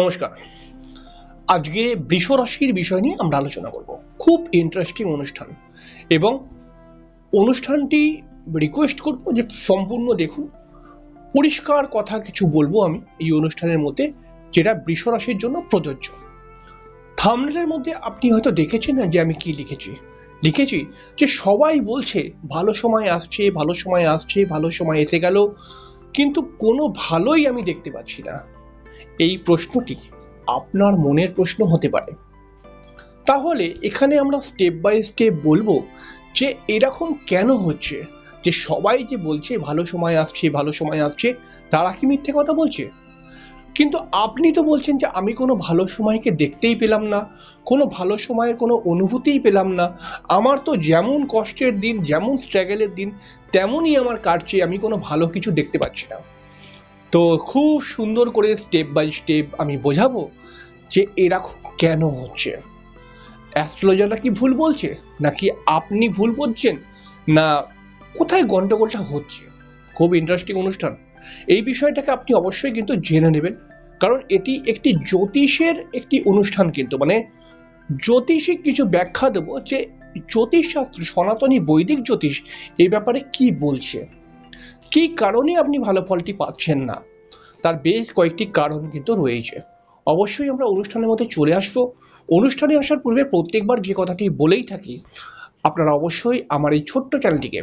নমস্কার। আজকে বৃষ রাশির বিষয় নিয়ে আমরা আলোচনা করব। খুব ইন্টারেস্টিং অনুষ্ঠান এবং অনুষ্ঠানটি রিকোয়েস্ট করব যে সম্পূর্ণ দেখুন। পরিষ্কার কথা কিছু বলবো আমি এই অনুষ্ঠানের মধ্যে, যেটা বৃষ রাশির জন্য প্রযোজ্য। থাম্বনেলের মধ্যে আপনি হয়তো দেখেছেন না যে আমি কি লিখেছি যে সবাই বলছে ভালো সময় আসছে, ভালো সময় আসছে, ভালো সময় এসে গেল, কিন্তু কোনো ভালোই আমি দেখতে পাচ্ছি না। এই প্রশ্নটি আপনার মনের প্রশ্ন হতে পারে। তাহলে এখানে আমরা স্টেপ বাই স্টেপ বলবো যে এরকম কেন হচ্ছে, যে সবাই যে বলছে ভালো সময় আসছে ভালো সময় আসছে, তারা কি মিথ্যে কথা বলছে? কিন্তু আপনি তো বলছেন যে আমি কোনো ভালো সময়কে দেখতেই পেলাম না, কোনো ভালো সময়ের কোনো অনুভূতিই পেলাম না, আমার তো যেমন কষ্টের দিন, যেমন স্ট্রাগলের দিন তেমনই আমার কাটছে, আমি কোনো ভালো কিছু দেখতে পাচ্ছি না। তো খুব সুন্দর করে স্টেপ বাই স্টেপ আমি বোঝাবো যে এরকম কেন হচ্ছে। অ্যাস্ট্রোলজাররা কি ভুল বলছে, নাকি আপনি ভুল বলছেন, না কোথায় গন্ডগোলটা হচ্ছে? খুব ইন্টারেস্টিং অনুষ্ঠান। এই বিষয়টাকে আপনি অবশ্যই কিন্তু জেনে নেবেন, কারণ এটি একটি জ্যোতিষের একটি অনুষ্ঠান, কিন্তু মানে জ্যোতিষিক কিছু ব্যাখ্যা দেবো যে জ্যোতিষশাস্ত্র, সনাতনী বৈদিক জ্যোতিষ এই ব্যাপারে কি বলছে, কি কারণে আপনি ভালো ফলটি পাচ্ছেন না। তার বেশ কয়েকটি কারণ কিন্তু রয়েছে। অবশ্যই আমরা অনুষ্ঠানের মধ্যে চলে আসবো। অনুষ্ঠানে আসার পূর্বে প্রত্যেকবার যে কথাটি বলেই থাকি, আপনারা অবশ্যই আমার এই ছোট্ট চ্যানেলটিকে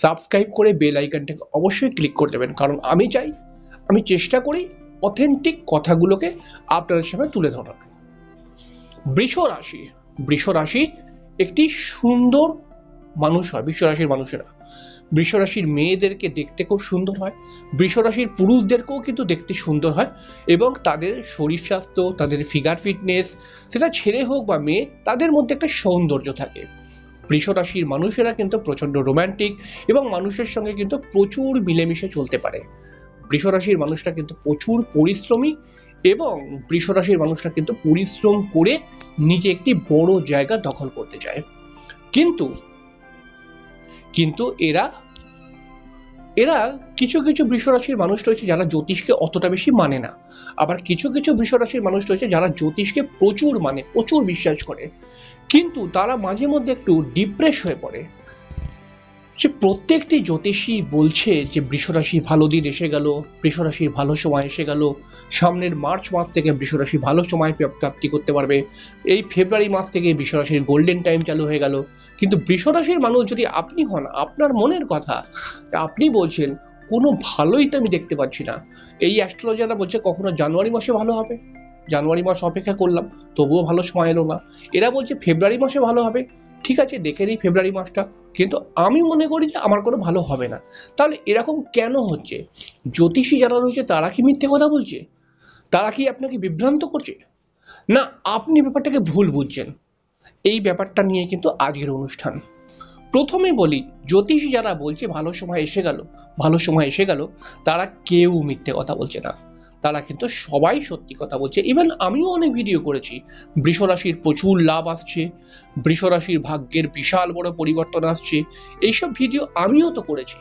সাবস্ক্রাইব করে বেল আইকনটাকে অবশ্যই ক্লিক করে দেবেন, কারণ আমি চেষ্টা করি অথেন্টিক কথাগুলোকে আপনাদের সামনে তুলে ধরার। বৃষ রাশি একটি সুন্দর মানুষ হয়। বৃষ রাশির মানুষেরা, বৃষ রাশির মেয়েদেরকে দেখতে খুব সুন্দর হয়, বৃষ রাশির পুরুষদেরকেও কিন্তু দেখতে সুন্দর হয়, এবং তাদের শরীর স্বাস্থ্য, তাদের ফিগার ফিটনেস, সেটা ছেলে হোক বা মেয়ে, তাদের মধ্যে একটা সৌন্দর্য থাকে। বৃষ রাশির মানুষেরা কিন্তু প্রচণ্ড রোম্যান্টিক এবং মানুষের সঙ্গে কিন্তু প্রচুর মিলেমিশে চলতে পারে। বৃষ রাশির মানুষরা কিন্তু প্রচুর পরিশ্রমী, এবং বৃষ রাশির মানুষরা কিন্তু পরিশ্রম করে নিজে একটি বড় জায়গা দখল করতে চায়। কিন্তু কিন্তু এরা এরা কিছু কিছু বৃষ রাশির মানুষ রয়েছে যারা জ্যোতিষকে অতটা বেশি মানে না, আবার কিছু কিছু বৃষ রাশির মানুষ রয়েছে যারা জ্যোতিষকে প্রচুর মানে, প্রচুর বিশ্বাস করে, কিন্তু তারা মাঝে মধ্যে একটু ডিপ্রেস হয়ে পড়ে। সে প্রত্যেকটি জ্যোতিষী বলছে যে বৃষরাশি ভালো দিন এসে গেল, বৃষরাশির ভালো সময় এসে গেল, সামনের মার্চ মাস থেকে বৃষরাশি ভালো সময় প্রাপ্তি করতে পারবে, এই ফেব্রুয়ারি মাস থেকে বৃষরাশির গোল্ডেন টাইম চালু হয়ে গেল। কিন্তু বৃষরাশির মানুষ যদি আপনি হন, আপনার মনের কথা আপনি বলছেন কোনো ভালোই তো আমি দেখতে পাচ্ছি না। এই অ্যাস্ট্রোলজাররা বলছে কখনো জানুয়ারি মাসে ভালো হবে, জানুয়ারি মাস অপেক্ষা করলাম তবুও ভালো সময় এলো না। এরা বলছে ফেব্রুয়ারি মাসে ভালো হবে, ঠিক আছে দেখে নিই ফেব্রুয়ারি মাসটা, কিন্তু আমি মনে করি যে আমার কোনো ভালো হবে না। তাহলে এরকম কেন হচ্ছে? জ্যোতিষী যারা রয়েছে তারা কি মিথ্যে কথা বলছে? তারা কি আপনাকে বিভ্রান্ত করছে? না আপনি ব্যাপারটাকে ভুল বুঝছেন? এই ব্যাপারটা নিয়ে কিন্তু আজকের অনুষ্ঠান। প্রথমে বলি, জ্যোতিষী যারা বলছে ভালো সময় এসে গেল, ভালো সময় এসে গেল, তারা কেউ মিথ্যে কথা বলছে না, তারা কিন্তু সবাই সত্যি কথা বলছে। ইভেন আমিও অনেক ভিডিও করেছি, বৃষ রাশির প্রচুর লাভ আসছে, বৃষ রাশির ভাগ্যের বিশাল বড় পরিবর্তন আসছে, এইসব ভিডিও আমিও তো করেছি।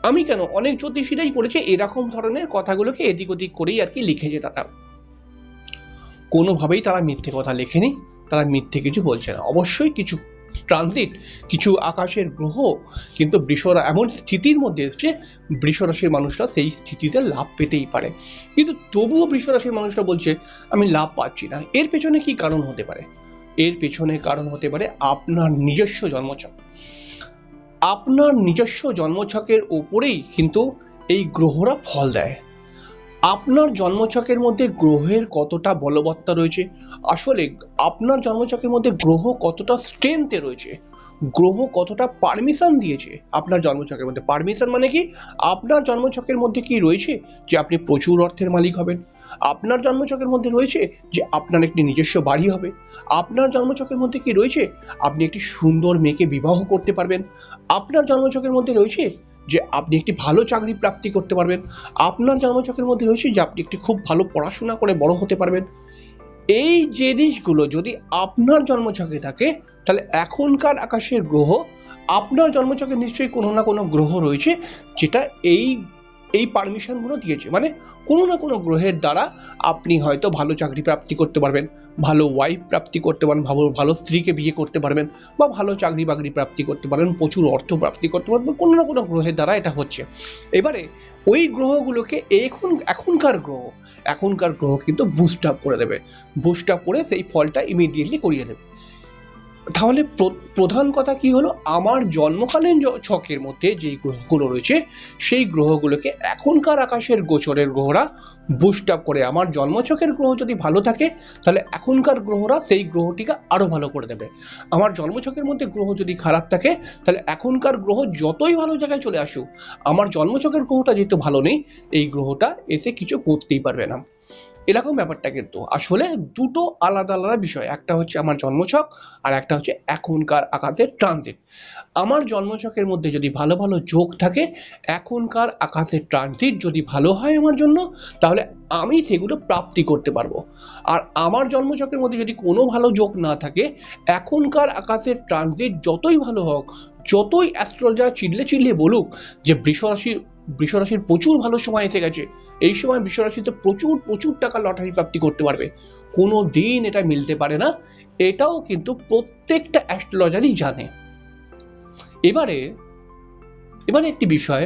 আমি কেন, অনেক জ্যোতিষীরাই করেছে, এরকম ধরনের কথাগুলোকে এদিক ওদিক করেই আর কি লিখেছে। তারা কোনোভাবেই তারা মিথ্যে কথা লেখেনি, তারা মিথ্যে কিছু বলছে না। অবশ্যই কিছু ট্রানজিট, কিছু আকাশের গ্রহ কিন্তু বৃষরা এমন স্থিতির মধ্যে এসছে, বৃষ রাশির মানুষরা সেই স্থিতিতে লাভ পেতেই পারে, কিন্তু তবুও বৃষ রাশির মানুষরা বলছে আমি লাভ পাচ্ছি না। এর পেছনে কি কারণ হতে পারে? এর পেছনে কারণ হতে পারে আপনার নিজস্ব জন্মছক। আপনার নিজস্ব জন্মছকের ওপরেই কিন্তু এই গ্রহরা ফল দেয়। আপনার জন্মছকের মধ্যে গ্রহের কতটা বলবত্তা রয়েছে, আসলে আপনার জন্মছকের মধ্যে গ্রহ কতটা স্ট্রেংথে রয়েছে, গ্রহ কতটা পারমিশন দিয়েছে আপনার জন্মছকের মধ্যে। পারমিশন মানে কি? আপনার জন্মছকের মধ্যে কি রয়েছে যে আপনি প্রচুর অর্থের মালিক হবেন, আপনার জন্মছকের মধ্যে রয়েছে যে আপনার একটি নিজস্ব বাড়ি হবে, আপনার জন্মছকের মধ্যে কি রয়েছে আপনি একটি সুন্দর মেয়েকে বিবাহ করতে পারবেন, আপনার জন্মছকের মধ্যে রয়েছে যে আপনি একটি ভালো চাকরি প্রাপ্তি করতে পারবেন, আপনার জন্মছকের মধ্যে রয়েছে যে আপনি একটি খুব ভালো পড়াশোনা করে বড় হতে পারবেন। এই জিনিসগুলো যদি আপনার জন্মছকে থাকে, তাহলে এখনকার আকাশের গ্রহ, আপনার জন্মছকে নিশ্চয়ই কোনো না কোনো গ্রহ রয়েছে যেটা এই এই পারমিশনগুলো দিয়েছে, মানে কোনো না কোনো গ্রহের দ্বারা আপনি হয়তো ভালো চাকরি প্রাপ্তি করতে পারবেন, ভালো ওয়াইফ প্রাপ্তি করতে পারবেন, ভালো স্ত্রীকে বিয়ে করতে পারবেন, বা ভালো চাকরি বাকরি প্রাপ্তি করতে পারবেন, প্রচুর অর্থ প্রাপ্তি করতে পারবেন, কোনো না কোনো গ্রহের দ্বারা এটা হচ্ছে। এবারে ওই গ্রহগুলোকে এখনকার গ্রহ কিন্তু বুস্ট আপ করে দেবে, বুস্ট আপ করে সেই ফলটা ইমিডিয়েটলি করিয়ে দেবে। তাহলে প্রধান কথা কি হলো, আমার জন্মকালীন ছকের মধ্যে যেই গ্রহগুলো রয়েছে সেই গ্রহগুলোকে এখনকার আকাশের গোচরের গ্রহরা বুস্ট আপ করে, আমার জন্মছকের গ্রহ যদি ভালো থাকে তাহলে এখনকার গ্রহরা সেই গ্রহটিকে আরো ভালো করে দেবে। আমার জন্মছকের মধ্যে গ্রহ যদি খারাপ থাকে তাহলে এখনকার গ্রহ যতই ভালো জায়গায় চলে আসুক, আমার জন্মছকের গ্রহটা যেহেতু ভালো নেই, এই গ্রহটা এসে কিছু করতেই পারবে না। এরকম ব্যাপারটা কিন্তু আসলে দুটো আলাদা আলাদা বিষয়, একটা হচ্ছে আমার জন্মছক আর একটা হচ্ছে এখনকার আকাশের ট্রানজিট। আমার জন্মছকের মধ্যে যদি ভালো ভালো যোগ থাকে, এখনকার আকাশের ট্রানজিট যদি ভালো হয় আমার জন্য, তাহলে আমি সেগুলো প্রাপ্তি করতে পারবো। আর আমার জন্মছকের মধ্যে যদি কোনো ভালো যোগ না থাকে, এখনকার আকাশের ট্রানজিট যতই ভালো হোক, যতই অ্যাস্ট্রোলজার চিল্লে বলুক যে বৃষরাশির প্রচুর ভালো সময় এসে গেছে, এই সময় বৃষরাশিতে প্রচুর টাকা লটারি প্রাপ্তি করতে পারবে, কোনো দিন এটা মিলতে পারে না। এটাও কিন্তু প্রত্যেকটা অ্যাস্ট্রোলজারই জানে। এবারে একটি বিষয়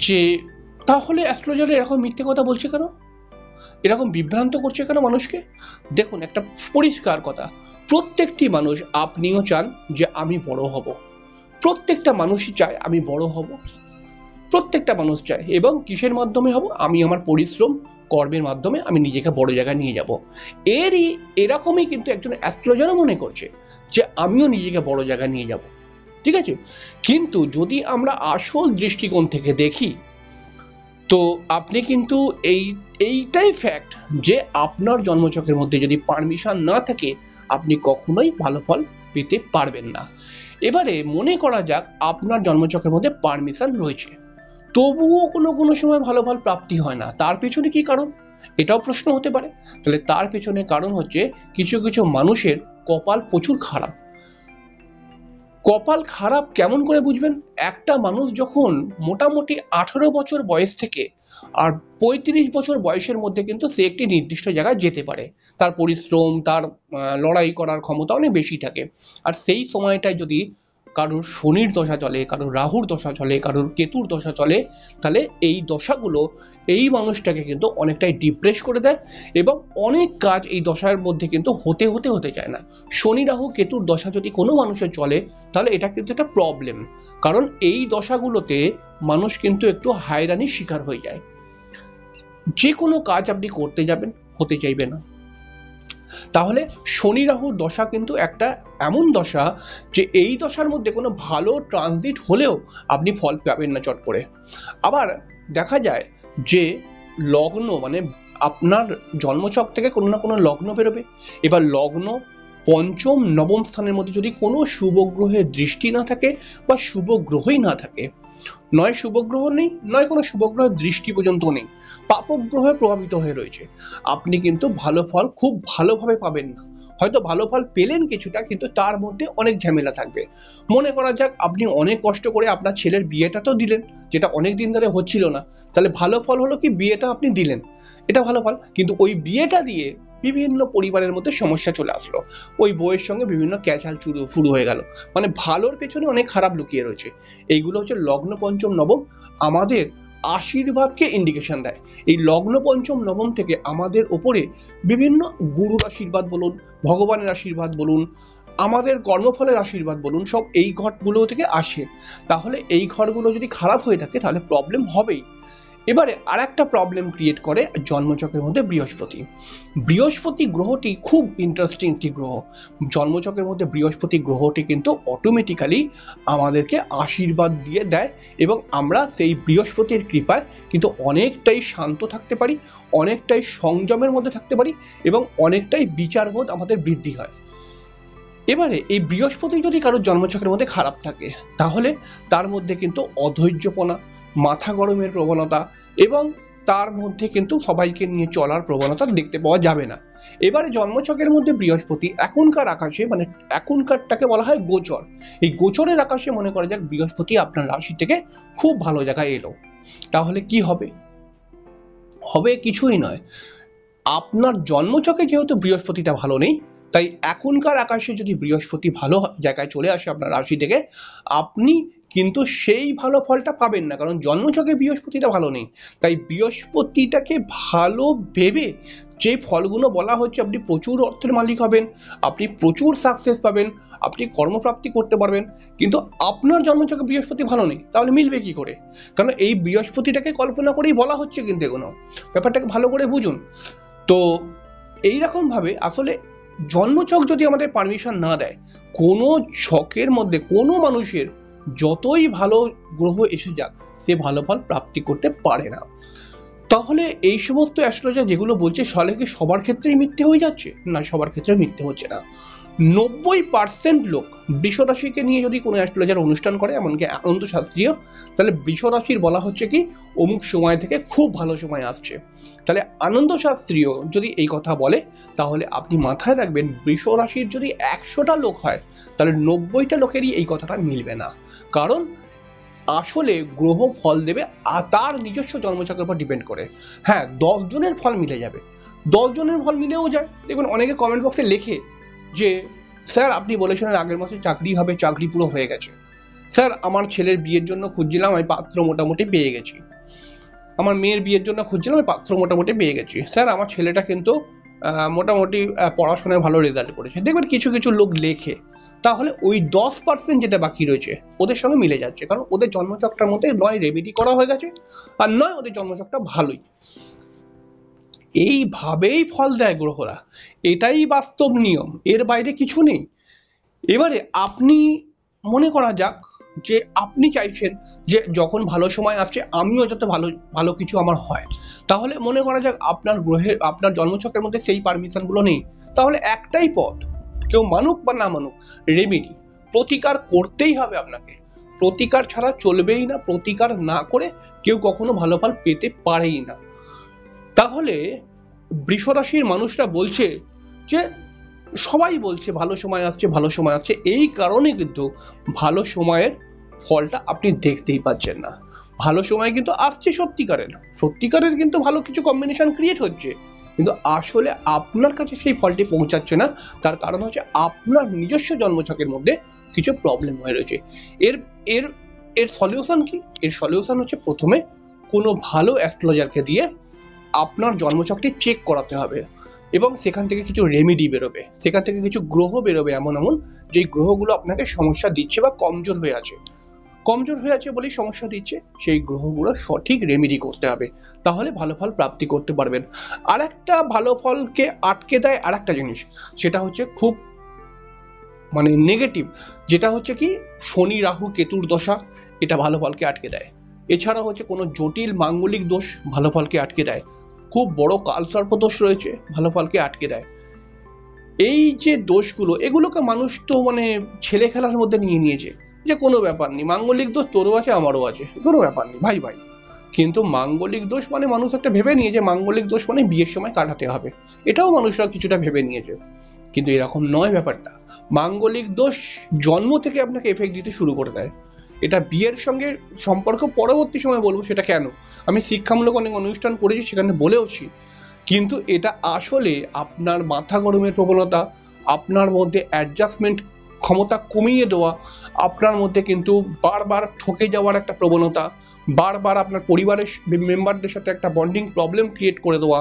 যে তাহলে অ্যাস্ট্রোলজার এরকম মিথ্যে কথা বলছে কেন, এরকম বিভ্রান্ত করছে কেন মানুষকে? দেখুন, একটা পরিষ্কার কথা, প্রত্যেকটি মানুষ, আপনিও চান যে আমি বড় হব, প্রত্যেকটা মানুষই চায় আমি বড় হব, প্রত্যেকটা মানুষ চায়। এবং কিসের মাধ্যমে হব? আমি আমার পরিশ্রম কর্মের মাধ্যমে আমি নিজেকে বড় জায়গায় নিয়ে যাব। এরকমই কিন্তু একজন অ্যাস্ট্রোলজারও মনে করছে যে আমিও নিজেকে বড় জায়গায় নিয়ে যাব, ঠিক আছে। কিন্তু যদি আমরা আসল দৃষ্টিকোণ থেকে দেখি, তো আপনি কিন্তু এইটাই ফ্যাক্ট যে আপনার জন্মছকের মধ্যে যদি পারমিশন না থাকে, আপনি কখনোই ভালো ফল পেতে পারবেন না। এবারে মনে করা যাক আপনার জন্মছকের মধ্যে পারমিশন রয়েছে, তবুও কোনো সময় ভালো ফল প্রাপ্তি হয় না, তার পেছনে কি কারণ? এটাও প্রশ্ন হতে পারে। তাহলে তার পেছনে কারণ হচ্ছে কিছু মানুষের কপাল প্রচুর খারাপ। কপাল খারাপ কেমন করে বুঝবেন? একটা মানুষ যখন মোটামুটি 18 বছর বয়স থেকে আর 35 বছর বয়সের মধ্যে কিন্তু সে একটি নির্দিষ্ট জায়গায় যেতে পারে, তার পরিশ্রম, তার লড়াই করার ক্ষমতা অনেক বেশি থাকে। আর সেই সময়টায় যদি কারোর শনির দশা চলে, কারোর রাহুর দশা চলে, কারোর কেতুর দশা চলে, তাহলে এই দশাগুলো এই মানুষটাকে কিন্তু অনেকটাই ডিপ্রেস করে দেয় এবং অনেক কাজ এই দশার মধ্যে কিন্তু হতে চায় না। শনি রাহু কেতুর দশা যদি কোনো মানুষের চলে, তাহলে এটা কিন্তু একটা প্রবলেম, কারণ এই দশাগুলোতে মানুষ কিন্তু একটু হয়রানির শিকার হয়ে যায়। যে কোনো কাজ আপনি করতে যাবেন, হতে চাইবে না। তাহলে শনি রাহুর দশা কিন্তু একটা এমন দশা যে এই দশার মধ্যে কোনো ভালো ট্রানজিট হলেও আপনি ফল পাবেন না চট করে। আবার দেখা যায় যে লগ্ন, মানে আপনার জন্মছক থেকে কোনো না কোনো লগ্ন বেরোবে। এবার লগ্ন পঞ্চম নবম স্থানের মধ্যে যদি কোনো শুভ গ্রহের দৃষ্টি না থাকে বা শুভ গ্রহই না থাকে, নয় শুভ গ্রহ নেই, নয় কোনো শুভ গ্রহের দৃষ্টি পর্যন্ত নেই, পাপক গ্রহে প্রভাবিত হয়ে রয়েছে, আপনি কিন্তু ভালো ফল খুব ভালোভাবে পাবেন না। হয়তো ভালো ফল পেলেন কিছুটা, কিন্তু তার মধ্যে অনেক ঝামেলা থাকবে। মনে করা যাক আপনি অনেক কষ্ট করে আপনার ছেলের বিয়েটা তো দিলেন, যেটা অনেক দিন ধরে হচ্ছিল না, তাহলে ভালো ফল হলো কি বিয়েটা আপনি দিলেন, এটা ভালো ফল। কিন্তু ওই বিয়েটা দিয়ে বিভিন্ন পরিবারের মধ্যে সমস্যা চলে আসলো, ওই বউয়ের সঙ্গে বিভিন্ন ক্যাচাল শুরু হয়ে গেল, মানে ভালোর পেছনে অনেক খারাপ লুকিয়ে রয়েছে। এইগুলো হচ্ছে লগ্ন পঞ্চম নবম আমাদের আশীর্বাদকে ইন্ডিকেশন দেয়। এই লগ্ন পঞ্চম নবম থেকে আমাদের ওপরে বিভিন্ন গুরুর আশীর্বাদ বলুন, ভগবানের আশীর্বাদ বলুন, আমাদের কর্মফলের আশীর্বাদ বলুন, সব এই ঘরগুলো থেকে আসে। তাহলে এই ঘরগুলো যদি খারাপ হয়ে থাকে তাহলে প্রবলেম হবেই। এবারে আর একটা প্রবলেম ক্রিয়েট করে জন্মচক্রের মধ্যে বৃহস্পতি গ্রহটি খুব ইন্টারেস্টিং একটি গ্রহ। জন্মচক্রের মধ্যে বৃহস্পতি গ্রহটি কিন্তু অটোমেটিক্যালি আমাদেরকে আশীর্বাদ দিয়ে দেয় এবং আমরা সেই বৃহস্পতির কৃপায় কিন্তু অনেকটাই শান্ত থাকতে পারি, অনেকটাই সংযমের মধ্যে থাকতে পারি এবং অনেকটাই বিচারবোধ আমাদের বৃদ্ধি হয়। এবারে এই বৃহস্পতি যদি কারোর জন্মচক্রের মধ্যে খারাপ থাকে, তাহলে তার মধ্যে কিন্তু অধৈর্যপনা, মাথা গরমের প্রবণতা এবং তার মধ্যে কিন্তু সবাইকে নিয়ে চলার প্রবণতা দেখতে পাওয়া যাবে না। এবারে জন্মছকের মধ্যে বৃহস্পতি এখনকার আকাশে, মানে এখনকারটাকে বলা হয় গোচর, এই গোচরের আকাশে মনে করা যাক বৃহস্পতি আপনার রাশি থেকে খুব ভালো জায়গায় এলো, তাহলে কি হবে? হবে কিছুই নয়, আপনার জন্মছকে যেহেতু বৃহস্পতিটা ভালো নেই, তাই এখনকার আকাশে যদি বৃহস্পতি ভালো জায়গায় চলে আসে আপনার রাশি থেকে, আপনি কিন্তু সেই ভালো ফলটা পাবেন না, কারণ জন্মছকে বৃহস্পতিটা ভালো নেই। তাই বৃহস্পতিটাকে ভালো ভেবে যে ফলগুলো বলা হচ্ছে, আপনি প্রচুর অর্থের মালিক হবেন, আপনি প্রচুর সাকসেস পাবেন, আপনি কর্মপ্রাপ্তি করতে পারবেন, কিন্তু আপনার জন্মছকে বৃহস্পতি ভালো নেই, তাহলে মিলবে কি করে? কারণ এই বৃহস্পতিটাকে কল্পনা করেই বলা হচ্ছে, কিন্তু এগুলো ব্যাপারটাকে ভালো করে বুঝুন। তো এইরকমভাবে আসলে জন্মছক যদি আমাদের পারমিশন না দেয়, কোনো ছকের মধ্যে কোনো মানুষের যতই ভালো গ্রহ এসে যাক, সে ভালো ফল প্রাপ্তি করতে পারে না। তাহলে এই সমস্ত অ্যাস্ট্রোলজার যেগুলো বলছে, সালে কি সবার ক্ষেত্রেই মিথ্যে হয়ে যাচ্ছে? না, সবার ক্ষেত্রে মিথ্যে হচ্ছে না। 90% লোক বৃষ রাশিকে নিয়ে যদি কোনো অ্যাস্ট্রোলজার অনুষ্ঠান করে, এমনকি আনন্দ শাস্ত্রীয়, তাহলে বৃষ রাশির বলা হচ্ছে কি অমুক সময় থেকে খুব ভালো সময় আসছে। তাহলে আনন্দ শাস্ত্রীয় যদি এই কথা বলে, তাহলে আপনি মাথায় রাখবেন, বৃষ রাশির যদি 100টা লোক হয়, তাহলে 90টা লোকেরই এই কথাটা মিলবে না। কারণ আসলে গ্রহ ফল দেবে তার নিজস্ব জন্মছকের উপর ডিপেন্ড করে। হ্যাঁ, 10 জনের ফল মিলে যাবে, 10 জনের ফল মিলেও যায়। দেখুন অনেকে কমেন্ট বক্সে লেখে যে স্যার আপনি বলেছিলেন আগের মাসে চাকরি হবে, চাকরি পুরো হয়ে গেছে। স্যার আমার ছেলের বিয়ের জন্য খুঁজছিলাম, আমি পাত্র মোটামুটি পেয়ে গেছি। আমার মেয়ের বিয়ের জন্য খুঁজছিলাম, আমি পাত্র মোটামুটি পেয়ে গেছি। স্যার আমার ছেলেটা কিন্তু মোটামুটি পড়াশোনায় ভালো রেজাল্ট করেছে। দেখবেন কিছু কিছু লোক লেখে, তাহলে ওই 10% যেটা বাকি রয়েছে ওদের সঙ্গে মিলে যাচ্ছে, কারণ ওদের জন্মচক্রের মধ্যে নয় রেমেডি করা হয়ে গেছে, আর নয় ওদের জন্মচক্রটা ভালোই। এইভাবেই ফল দেয় গ্রহরা, এটাই বাস্তব নিয়ম, এর বাইরে কিছু নেই। এবারে আপনি মনে করা যাক যে আপনি চাইছেন যে যখন ভালো সময় আসছে আমিও যাতে ভালো ভালো কিছু আমার হয়, তাহলে মনে করা যাক আপনার গ্রহের আপনার জন্মছকের মধ্যে সেই পারমিশনগুলো নেই, তাহলে একটাই পথ, কেউ মানুক বা না মানুক, রেমেডি, প্রতিকার করতেই হবে আপনাকে। প্রতিকার ছাড়া চলবেই না, প্রতিকার না করে কেউ কখনো ভালো ফল পেতে পারেই না। তাহলে বৃষ রাশির মানুষরা বলছে যে সবাই বলছে ভালো সময় আসছে, ভালো সময় আসছে, এই কারণে কিন্তু ভালো সময়ের ফলটা আপনি দেখতেই পাচ্ছেন না। ভালো সময় কিন্তু আসছে সত্যিকারের, সত্যিকারের কিন্তু ভালো কিছু কম্বিনেশন ক্রিয়েট হচ্ছে, কিন্তু আসলে আপনার কাছে সেই ফলটি পৌঁছাচ্ছে না। তার কারণ হচ্ছে আপনার নিজস্ব জন্মছকের মধ্যে কিছু প্রবলেম হয়ে রয়েছে। এর এর এর সলিউশন কি? এর সলিউশন হচ্ছে প্রথমে কোনো ভালো অ্যাস্ট্রোলজারকে দিয়ে আপনার জন্মছকটি চেক করাতে হবে, এবং সেখান থেকে কিছু রেমেডি বেরোবে, সেখান থেকে কিছু গ্রহ বেরোবে এমন এমন যেই গ্রহগুলো আপনাকে সমস্যা দিচ্ছে বা কমজোর হয়ে আছে বলেই সমস্যা দিচ্ছে, সেই গ্রহগুলো সঠিক রেমেডি করতে হবে, তাহলে ভালো ফল প্রাপ্তি করতে পারবেন। আর একটা ভালো ফলকে আটকে দেয় আর একটা জিনিস, সেটা হচ্ছে খুব মানে নেগেটিভ, যেটা হচ্ছে কি শনি রাহু কেতুর দশা, এটা ভালো ফলকে আটকে দেয়। এছাড়া হচ্ছে কোনো জটিল মাঙ্গলিক দোষ ভালো ফলকে আটকে দেয়, খুব বড় কালসর্প দোষ রয়েছে ভালো ফলকে আটকে দেয়। এই যে দোষগুলো, এগুলোকে মানুষ তো মানে ছেলে খেলার মধ্যে নিয়ে নিয়েছে, যে কোনো ব্যাপার নেই, মাঙ্গলিক দোষ তোরও আছে আমারও আছে, কোনো ব্যাপার নেই ভাই ভাই। কিন্তু মাঙ্গলিক দোষ মানে মানুষ একটা ভেবে নিয়েছে, মাঙ্গলিক দোষ মানে বিয়ের সময় কাটাতে হবে, এটাও মানুষরা কিছুটা ভেবে নিয়েছে, কিন্তু এরকম নয় ব্যাপারটা। মাঙ্গলিক দোষ জন্ম থেকে আপনাকে এফেক্ট দিতে শুরু করে দেয়, এটা বিয়ের সঙ্গে সম্পর্ক পরবর্তী সময় বলবো সেটা কেন, আমি শিক্ষামূলক অনেক অনুষ্ঠান করেছি, সেখানে বলেওছি। কিন্তু এটা আসলে আপনার মাথা গরমের প্রবণতা, আপনার মধ্যে অ্যাডজাস্টমেন্ট ক্ষমতা কমিয়ে দেওয়া, আপনার মধ্যে কিন্তু বারবার ঠকে যাওয়ার একটা প্রবণতা, বারবার আপনার পরিবারের মেম্বারদের সাথে একটা বন্ডিং প্রবলেম ক্রিয়েট করে দেওয়া,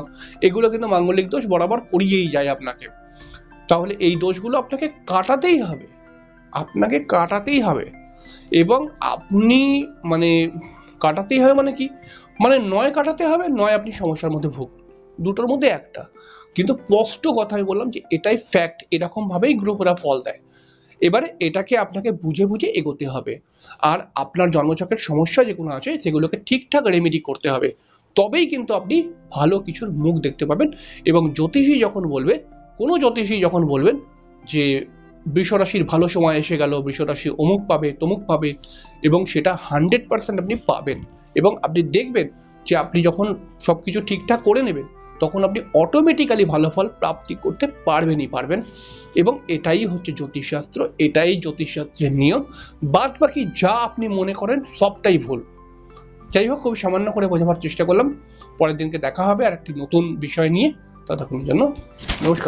এগুলো কিন্তু মাঙ্গলিক দোষ বরাবর করিয়েই যায় আপনাকে। তাহলে এই দোষগুলো আপনাকে কাটাতেই হবে, আপনাকে কাটাতেই হবে। এবং আপনি মানে কাটাতেই হবে মানে কি, মানে নয় কাটাতে হবে, নয় আপনি সমস্যার মধ্যে ভুগ, দুটোর মধ্যে একটা। কিন্তু স্পষ্ট কথা আমি বললাম যে এটাই ফ্যাক্ট, এরকম ভাবেই গ্রহরা ফল দেয়। এবারে এটাকে আপনাকে বুঝে বুঝে এগোতে হবে, আর আপনার জন্মছকের সমস্যা যেগুলো আছে সেগুলোকে ঠিকঠাক রেমেডি করতে হবে, তবেই কিন্তু আপনি ভালো কিছুর মুখ দেখতে পাবেন। এবং জ্যোতিষী যখন বলবে, কোনো জ্যোতিষী যখন বলবেন যে বৃষ রাশির ভালো সময় এসে গেল, বৃষ রাশি অমুক পাবে তমুক পাবে, এবং সেটা 100% আপনি পাবেন, এবং আপনি দেখবেন যে আপনি যখন সবকিছু ঠিকঠাক করে নেবেন, তখন আপনি অটোমেটিক্যালি ভালো ফল প্রাপ্তি করতে পারবেন। এবং এটাই হচ্ছে জ্যোতিষশাস্ত্র, এটাই জ্যোতিষশাস্ত্রের নিয়ম। বাদ বাকি যা আপনি মনে করেন সবটাই ভুল। যাই হোক, খুব সামান্য করে বোঝাবার চেষ্টা করলাম। পরের দিনকে দেখা হবে আর একটি নতুন বিষয় নিয়ে। ততক্ষণের জন্য নমস্কার।